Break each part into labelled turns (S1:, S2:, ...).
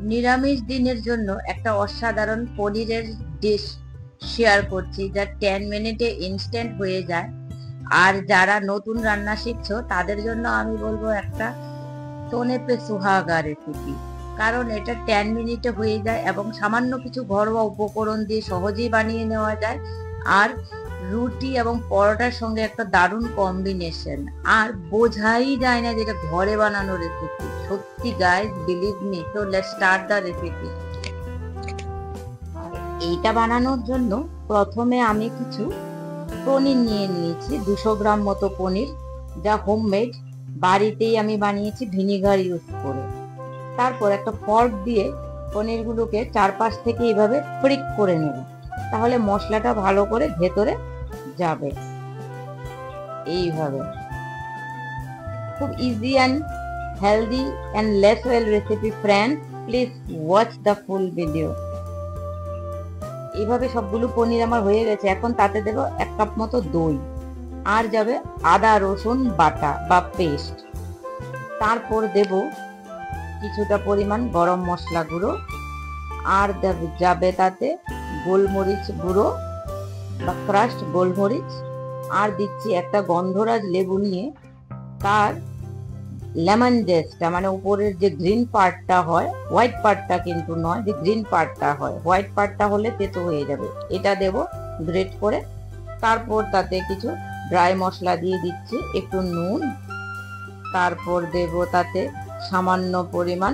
S1: নিরামিষ দিনের জন্য একটা অসাধারণ পনিরের ডিশ শেয়ার করছি, যা 10 মিনিটে ইনস্ট্যান্ট হয়ে যায়। আর যারা নতুন রান্না শিখছো তাদের জন্য আমি বলবো একটা তোনে পে সুহাগা রেসিপি, কারণ এটা 10 মিনিটে হয়ে যায় এবং সামান্য কিছু ঘরোয়া উপকরণ দিয়ে সহজেই বানিয়ে নেওয়া যায়। আর রুটি এবং পরোটার সঙ্গে একটা দারুণ কম্বিনেশন, আর বোঝাই যায় না যেটা ঘরে বানানো রেসিপি। সত্যি গাইস, বিলিভ মি। তো লেটস স্টার্ট দ্য রেসিপি। আর এইটা বানানোর জন্য প্রথমে আমি কিছু পনির নিয়ে নিয়েছি, 200 গ্রাম মতো পনির, যা হোমমেড, বাড়িতেই আমি বানিয়েছি ভিনিগার ইউজ করে। তারপর একটা ফর্ক দিয়ে পনিরগুলোকে চারপাশ থেকে এইভাবে ফ্রিক করে নেব, তাহলে মশলাটা ভালো করে ভেতরে যাবে। এইভাবে খুব easy and healthy and less well recipe. Friends, please watch the full video. এইভাবে সবগুলো পনির আমার হয়ে গেছে। এখন তাতে দেব 1 কাপ মতো দই, আর যাবে আদা রসুন বাটা বা পেস্ট। তারপর দেব কিছুটা পরিমাণ গরম মশলা গুঁড়ো, আর যাবে তাতে গোলমরিচ গুঁড়ো বা ক্রাশড গোলমরিচ, আর দিচ্ছি একটা গন্ধরাজ লেবু নিয়ে তার লেমন জেস্টটা, মানে উপরের যে গ্রিন পার্টটা হয়, হোয়াইট পার্টটা কিন্তু নয়, যে গ্রিন পার্টটা হয়, হোয়াইট পার্টটা হলে তেতো হয়ে যাবে, এটা দেব গ্রেট করে। তারপর তাতে কিছু ড্রাই মশলা দিয়ে দিচ্ছি, একটু নুন, তারপর দেব তাতে সামান্য পরিমাণ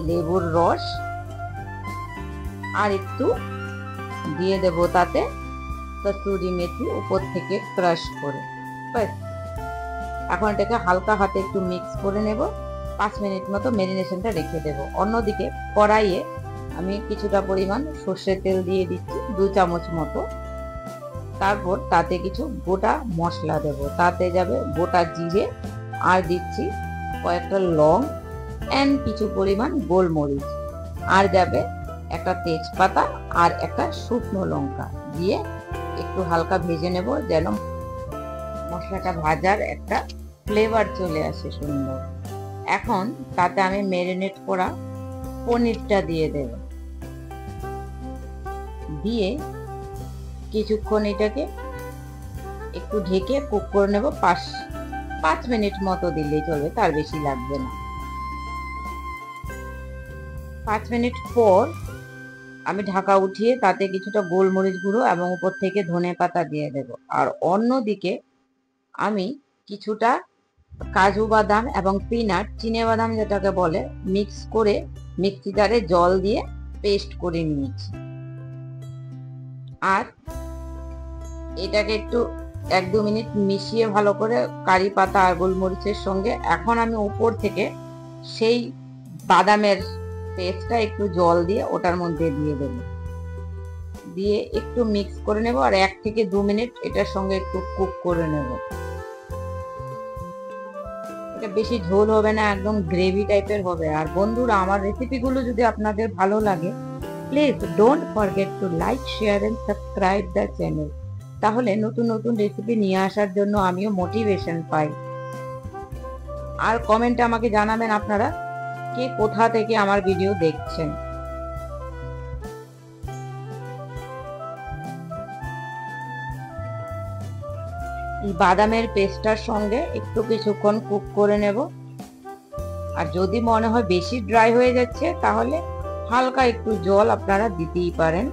S1: লেবুর রস, আর একটু দিয়ে দেব তাতে কসুরি মেথি উপর থেকে ক্রাশ করে। এখন এটাকে হালকা হাতে একটু মিক্স করে নেব। 5 মিনিট মতো ম্যারিনেশনটা রেখে দেব। অন্যদিকে কড়াইয়ে আমি কিছুটা পরিমাণ সর্ষের তেল দিয়ে দিচ্ছি, 2 চামচ মতো। তারপর তাতে কিছু গোটা মশলা দেব, তাতে যাবে গোটা জিরে, আর দিচ্ছি কয়েকটা লং এন্ড কিছু পরিমাণ গোলমরিচ, আর যাবে একটা তেজপাতা আর একটা শুকনো লঙ্কা দিয়ে একটু হালকা ভেজে নেব, যেন মশলাটা ভাজার একটা ফ্লেভার চলে আসে সুন্দর। এখন তাতে আমি ম্যারিনেট করা পনিরটা দিয়ে দেব, দিয়ে কিছুক্ষণ এটাকে একটু ঢেকে কুক করে নেব। 5 মিনিট মতো দিলেই চলবে, তার বেশি লাগবে না। 5 মিনিট পর আমি ঢাকা উঠিয়ে তাতে কিছুটা গোলমরিচ গুঁড়ো এবং উপর থেকে ধনে পাতা দিয়ে দেব। আর অন্যদিকে আমি কিছুটা কাজু বাদাম এবং পিনাট, চিনে বাদাম যেটাকে বলে, মিক্স করে মিক্সি জারে জল দিয়ে পেস্ট করে নিয়েছি। আর এটাকে একটু 1-2 মিনিট মিশিয়ে ভালো করে কারি পাতা আর গোলমরিচের সঙ্গে, এখন আমি উপর থেকে সেই বাদামের পেস্টটা একটু জল দিয়ে ওটার মধ্যে দিয়ে দেব, দিয়ে একটু মিক্স করে নেব। আর 1 থেকে 2 মিনিট এটার সঙ্গে একটু কুক করে নেব। এটা বেশি ঝোল হবে না, একদম গ্রেভি টাইপের হবে। আর বন্ধুরা, আমার রেসিপিগুলো যদি আপনাদের ভালো লাগে, please don't forget to like, share and subscribe the channel. তাহলে নতুন নতুন রেসিপি নিয়ে আসার জন্য আমিও মোটিভেশন পাই। আর কমেন্টে আমাকে জানাবেন আপনারা কে কোথা থেকে আমার ভিডিও দেখছেন। এই বাদামের পেস্টটার সঙ্গে একটু কিছুক্ষণ কুক করে নেব। আর যদি মনে হয় বেশি ড্রাই হয়ে যাচ্ছে, তাহলে হালকা একটু জল আপনারা দিতেই পারেন।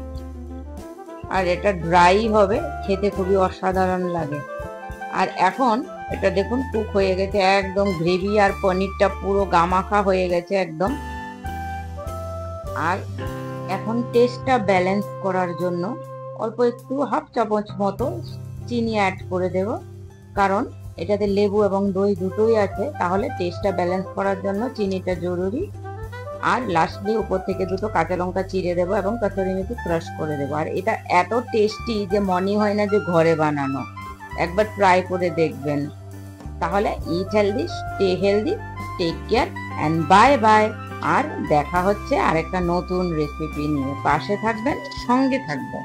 S1: আর এটা ড্রাই হবে, খেতে খুবই অসাধারণ লাগে। আর এখন এটা দেখুন কুক হয়ে গেছে, একদম গ্রেভি আর পনিরটা পুরো গামাখা হয়ে গেছে একদম। আর এখন টেস্টটা ব্যালেন্স করার জন্য অল্প একটু 1/2 চামচ মতো চিনি অ্যাড করে দেব, কারণ এটাতে লেবু এবং দই দুটোই আছে, তাহলে টেস্টটা ব্যালেন্স করার জন্য চিনিটা জরুরি। আর লাস্টলি উপর থেকে 2টো কাঁচা লঙ্কা চিড়ে দেবো এবং কসুরি মেথি ক্রাশ করে দেবো। আর এটা এত টেস্টি যে মনে হয় না যে ঘরে বানানো। একবার ট্রাই করে দেখবেন। তাহলে eat healthy, stay healthy, take care and bye bye. আর দেখা হচ্ছে আরেকটা নতুন রেসিপি নিয়ে। পাশে থাকবেন, সঙ্গে থাকবেন।